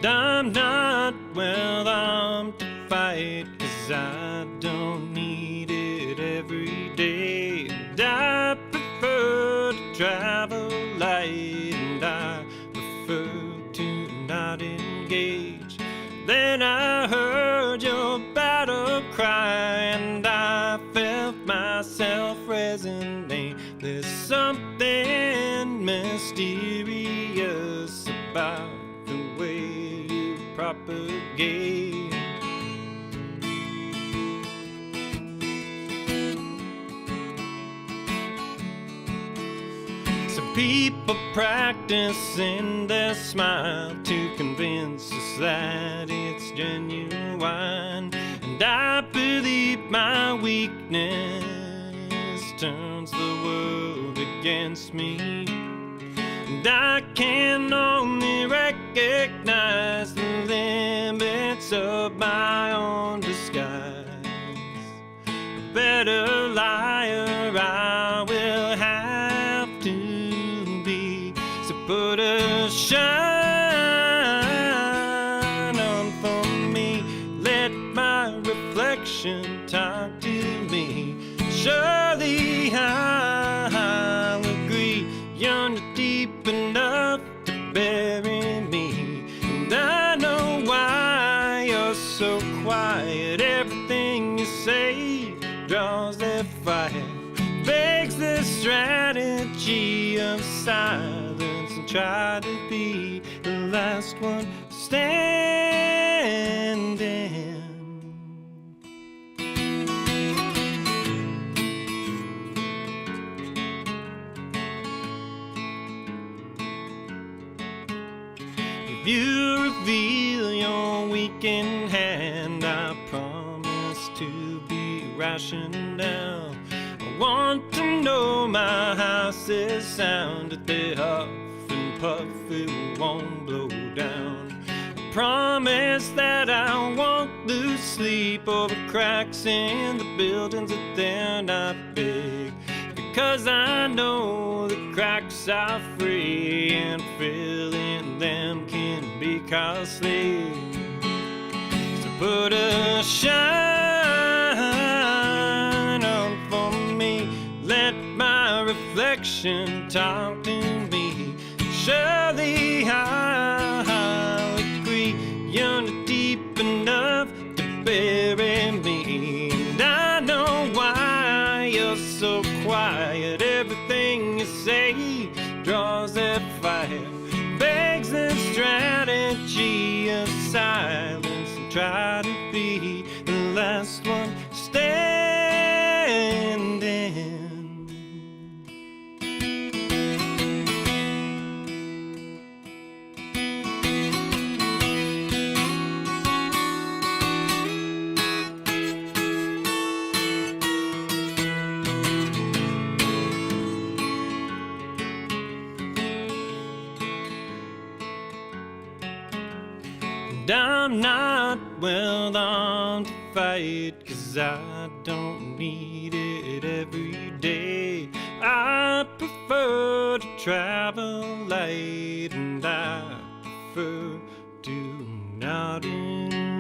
And I'm not well armed to fight, 'cause I don't need it every day. And I prefer to travel light, and I prefer to not engage. Then I heard your battle cry, and I felt myself resonate. There's something mysterious about the way you propagate. Some people practicing their smile to convince us that it's genuine, and I believe my weakness turns the world against me. And I can only recognize the limits of my own disguise. A better liar I will have to be, so put a shine on for me. Let my reflection talk to me. Surely I'll agree you're not deep enough to bury me. And I know why you're so quiet. Everything you say draws their fire, begs the strategy of silence, and try to be the last one standing. If you reveal your weakened hand, I promise to be rational. I want to know my house is sound. If they huff and puff, it won't blow down. I promise that I won't lose sleep over cracks in the buildings, that they're not big, because I know the cracks are free, and filling them can be costly. So put a shine on for me. Let my reflection talk to me. Surely I'll agree you're not deep enough to bury me. And I know why you're so quiet. Everything you say draws their fire, begs the strategy of silence, and try to be the last one standing. And I'm not well armed to fight, 'cause I don't need it every day. I prefer to travel light, and I prefer to not engage.